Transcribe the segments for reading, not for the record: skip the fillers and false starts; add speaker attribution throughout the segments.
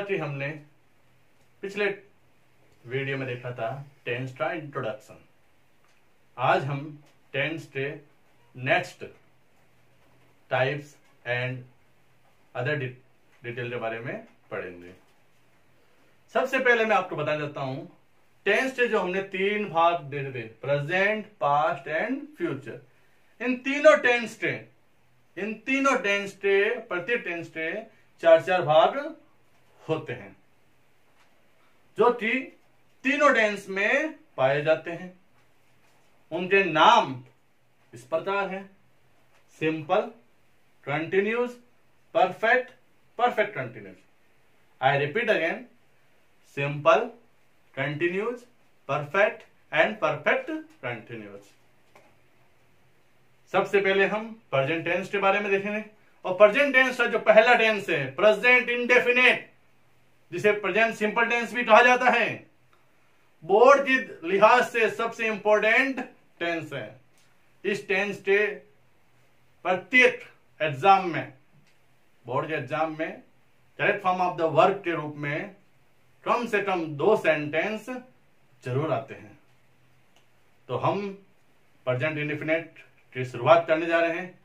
Speaker 1: जैसा कि हमने पिछले वीडियो में देखा था टेंस का इंट्रोडक्शन, आज हम टेंस के next types and other detail के बारे में पढ़ेंगे। सबसे पहले मैं आपको बताना चाहता हूं टेंस के जो हमने 3 भाग देखे थे, प्रेजेंट, पास्ट एंड फ्यूचर। इन तीनों टेंस के प्रत्येक टेंस के 4 भाग होते हैं जो कि तीनों टेंस में पाए जाते हैं। उनके नाम इस प्रकार हैं: simple, continuous, perfect, perfect continuous. I repeat again, simple, continuous, perfect and perfect continuous. सबसे पहले हम प्रेजेंट टेंस के बारे में देखेंगे। और प्रेजेंट टेंस का जो पहला टेंस है प्रेजेंट इंडेफिनिट, जिसे प्रेजेंट सिंपल टेंस भी कहा जाता है, बोर्ड के लिहाज से सबसे इंपॉर्टेंट टेंस है। इस टेंस के प्रत्येक एग्जाम में, बोर्ड के एग्जाम में correct form of the verb के रूप में कम से कम 2 सेंटेंस जरूर आते हैं। तो हम प्रेजेंट इंडेफिनिट की शुरुआत करने जा रहे हैं,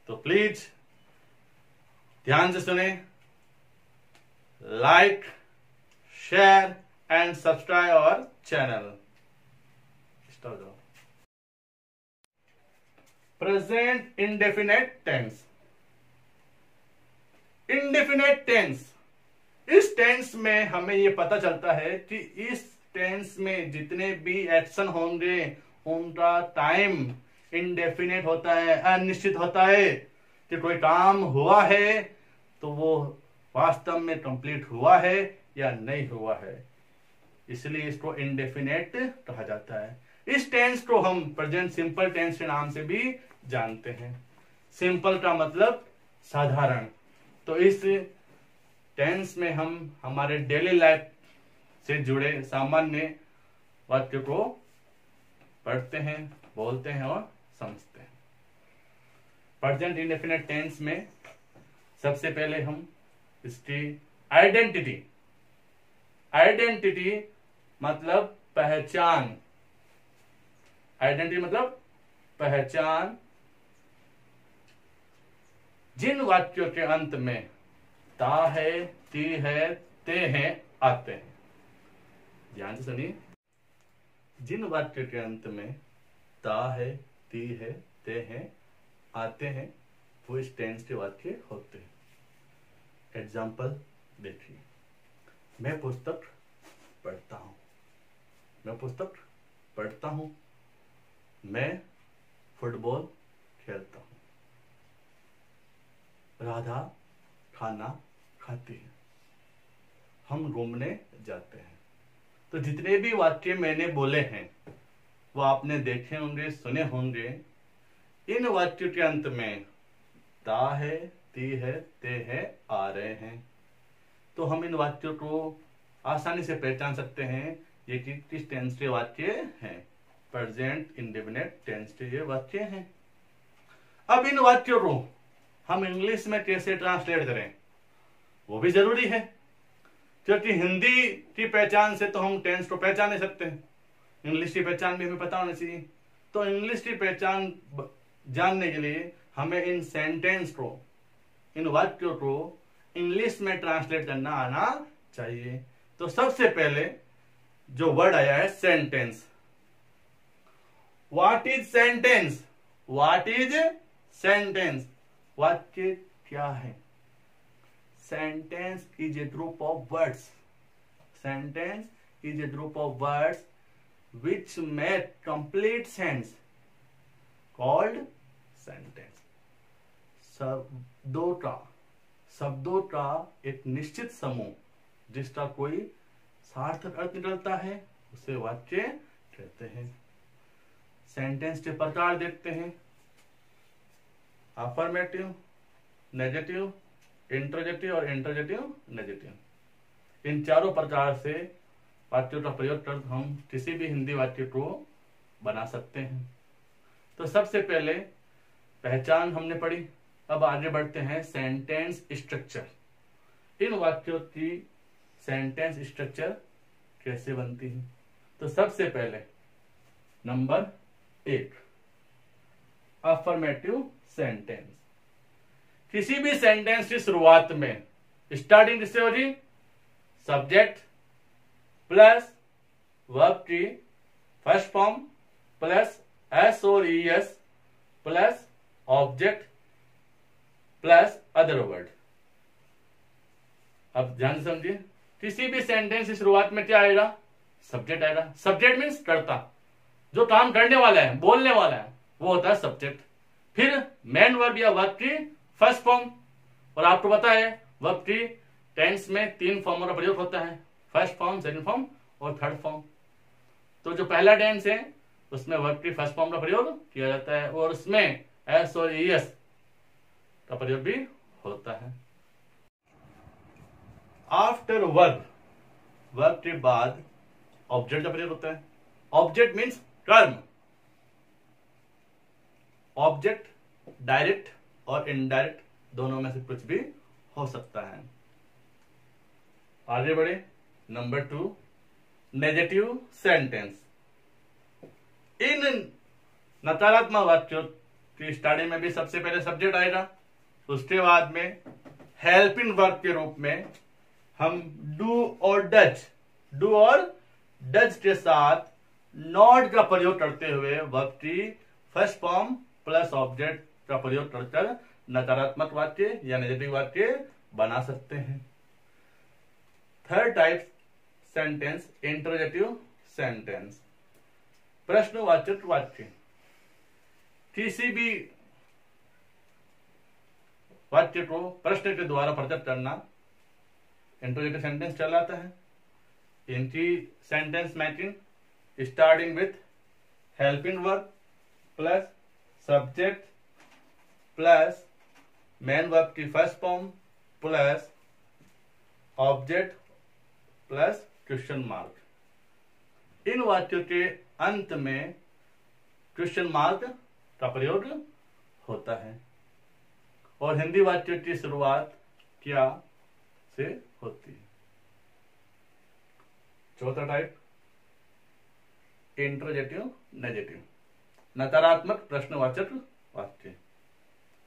Speaker 1: तो प्लीज ध्यान से सुने, like, share and subscribe our channel. Present indefinite tense. Indefinite tense, इस टेंस में हमें यह पता चलता है कि इस टेंस में जितने भी एक्शन होंगे उनका टाइम इंडेफिनिट होता है, अनिश्चित होता है। कि कोई काम हुआ है तो वो वास्तव में कंप्लीट हुआ है या नहीं हुआ है, इसलिए इसको इंडेफिनिट कहा जाता है। इस टेंस को हम प्रेजेंट सिंपल टेंस के नाम से भी जानते हैं। सिंपल का मतलब साधारण। तो इस टेंस में हम हमारे डेली लाइफ से जुड़े सामान्य वाक्य को पढ़ते हैं, बोलते हैं और समझते हैं। प्रेजेंट इंडेफिनिट टेंस में सबसे पहले हम इसकी आइडेंटिटी मतलब पहचान, आइडेंटिटी मतलब पहचान, जिन वाक्यों के अंत में ता है, ती है, ते हैं आते हैं। ध्यान से सुनिए, जिन वाक्यों के अंत में ता है, ती है, ते हैं आते हैं, वो इस टेंस के वाक्य होते हैं। एग्जाम्पल देखिए, मैं पुस्तक पढ़ता हूं, मैं पुस्तक पढ़ता हूं, मैं फुटबॉल खेलता हूं, राधा खाना खाती है, हम घूमने जाते हैं। तो जितने भी वाक्य मैंने बोले हैं वो आपने देखे होंगे, सुने होंगे। इन वाक्यों के अंत में ता है, ती है, ते है आ रहे हैं। तो हम इन वाक्यों को आसानी से पहचान सकते हैं ये किस टेंस के वाक्य हैं। प्रेजेंट इंडेफिनिट टेंस के ये वाक्य हैं। अब इन वाक्यों को हम इंग्लिश में कैसे ट्रांसलेट करें वो भी जरूरी है, क्योंकि हिंदी की पहचान से तो हम टेंस को पहचान नहीं सकते, इंग्लिश की पहचान भी हमें पता होनी चाहिए। तो इंग्लिश की पहचान जानने के लिए हमें इन सेंटेंस को, इन वाक्यों को इंग्लिश में ट्रांसलेट करना आना चाहिए। तो सबसे पहले जो वर्ड आया है sentence. What is sentence? What is sentence? वाक्य क्या है? Sentence is a group of words. Sentence is a group of words which make complete sense called sentence। शब्दों का एक निश्चित समूह जिसका कोई सार्थक अर्थ निकलता है उसे वाक्य कहते हैं। सेंटेंस के प्रकार देखते हैं: अफर्मेटिव, नेगेटिव, इंटरजेक्टिव और इंटरजेक्टिव नेगेटिव। इन चारों प्रकार से वाक्यों का प्रयोग कर हम किसी भी हिंदी वाक्य को बना सकते हैं। तो सबसे पहले पहचान हमने पढ़ी, अब आगे बढ़ते हैं सेंटेंस स्ट्रक्चर। इन वाक्यों की सेंटेंस स्ट्रक्चर कैसे बनती है। तो सबसे पहले नंबर 1, अफर्मेटिव सेंटेंस। किसी भी सेंटेंस की शुरुआत में स्टार्टिंग किससे हो रही, सब्जेक्ट प्लस वर्ब ट्री फर्स्ट फॉर्म प्लस एस और E S plus object plus other word. अब ध्यान से समझिए, किसी भी सेंटेंस की शुरुआत में क्या आएगा, सब्जेक्ट आएगा। सब्जेक्ट मीन्स कर्ता, जो काम करने वाला है, बोलने वाला है, वो होता है सब्जेक्ट। फिर मेन वर्ब या वर्ब ट्री फर्स्ट फॉर्म, और आपको पता है वर्ब ट्री टेंस में 3 फॉर्मों का प्रयोग होता है, फर्स्ट फॉर्म, सेकंड फॉर्म और थर्ड फॉर्म। तो जो पहला टेंस है उसमें वर्ब ट्री फर्स्ट फॉर्म का प्रयोग किया जाता है और उसमें एस और ईएस का प्रयोग भी होता है। आफ्टर वर्ब के बाद ऑब्जेक्ट का प्रयोग होता है। ऑब्जेक्ट मीन्स कर्म। ऑब्जेक्ट डायरेक्ट और इनडायरेक्ट दोनों में से कुछ भी हो सकता है। आगे बढ़े, नंबर 2, नेगेटिव सेंटेंस। इन नकारात्मक वाक्यों की स्टार्टिंग में भी सबसे पहले सब्जेक्ट आएगा, उसके बाद में हेल्पिंग वर्ब के रूप में हम डू और डज के साथ नॉट का प्रयोग करते हुए वर्ब की फर्स्ट फॉर्म प्लस ऑब्जेक्ट का प्रयोग कर नकारात्मक वाक्य या नेगेटिव वाक्य बना सकते हैं। Third type sentence, interrogative sentence, प्रश्नवाचक वाक्य। किसी भी वाक्य को प्रश्न के द्वारा प्रकट करना इंटरोगेटिव सेंटेंस कहलाता है। इनकी sentence matching starting with helping verb plus subject plus main verb की first form plus object plus question mark. इन वाक्यों के अंत में क्वेश्चन मार्क का प्रयोग होता है। और हिंदी वाक्यों की शुरुआत क्या से होती है। चौथा टाइप, इंटरोगेटिव नेगेटिव, नकारात्मक प्रश्नवाचक वाक्य।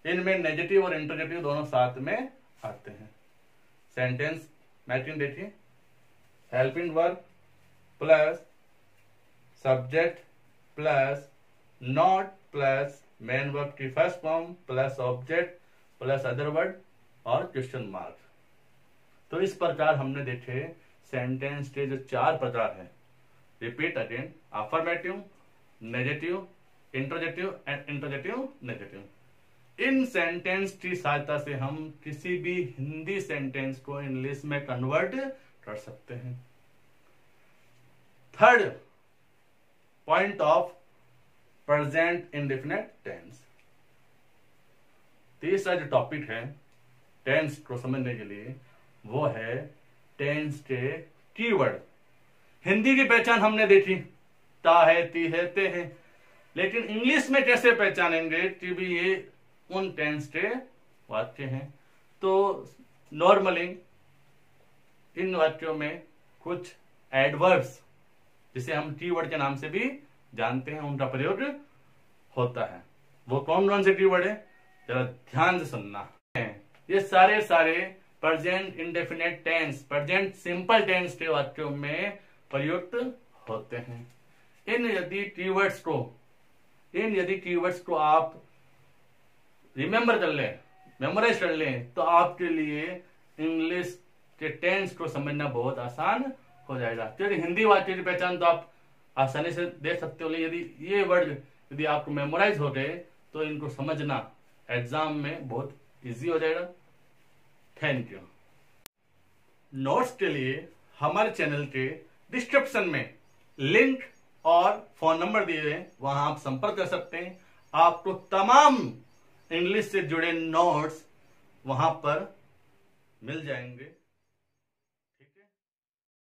Speaker 1: इनमें नेगेटिव और इंटरोगेटिव दोनों साथ में आते हैं। सेंटेंस मैचिंग देखिए, helping verb plus subject plus not plus main verb की first form plus object plus other word और क्वेश्चन मार्क। तो इस प्रकार हमने देखे सेंटेंस के जो 4 प्रकार है। Repeat again, affirmative, negative, interrogative and interrogative negative. इन सेंटेंस की सहायता से हम किसी भी हिंदी सेंटेंस को इंग्लिश में कन्वर्ट कर सकते हैं। Third point of present indefinite tense. तीसरा जो टॉपिक है टेंस को समझने के लिए वो है टेंस के कीवर्ड। हिंदी की पहचान हमने देखी, ता है, ती है, ते है, लेकिन इंग्लिश में कैसे पहचानेंगे कि भी ये उन टेंस के वाक्य हैं। तो नॉर्मली इन वाक्यों में कुछ एडवर्ब्स, जिसे हम कीवर्ड के नाम से भी जानते हैं, उनका प्रयोग होता है। वो कौन कौन से कीवर्ड है, जरा ध्यान से सुनना है। ये सारे present indefinite tense, present simple tense के वाक्यों में प्रयुक्त होते हैं। इन यदि कीवर्ड्स को आप रिमेंबर कर लें, मेमोराइज कर लें, तो आपके लिए इंग्लिश के टेंस को समझना बहुत आसान हो जाएगा। क्योंकि हिंदी वाक्य की पहचान तो आप आसानी से दे सकते हो, यदि ये वर्ड यदि आपको मेमोराइज हो गए तो इनको समझना एग्जाम में बहुत इजी हो जाएगा। Thank you. नोट्स के लिए हमारे चैनल के डिस्क्रिप्शन में लिंक और फोन नंबर दिए हैं, वहां आप संपर्क कर सकते हैं। आपको तमाम इंग्लिश से जुड़े नोट्स वहां पर मिल जाएंगे।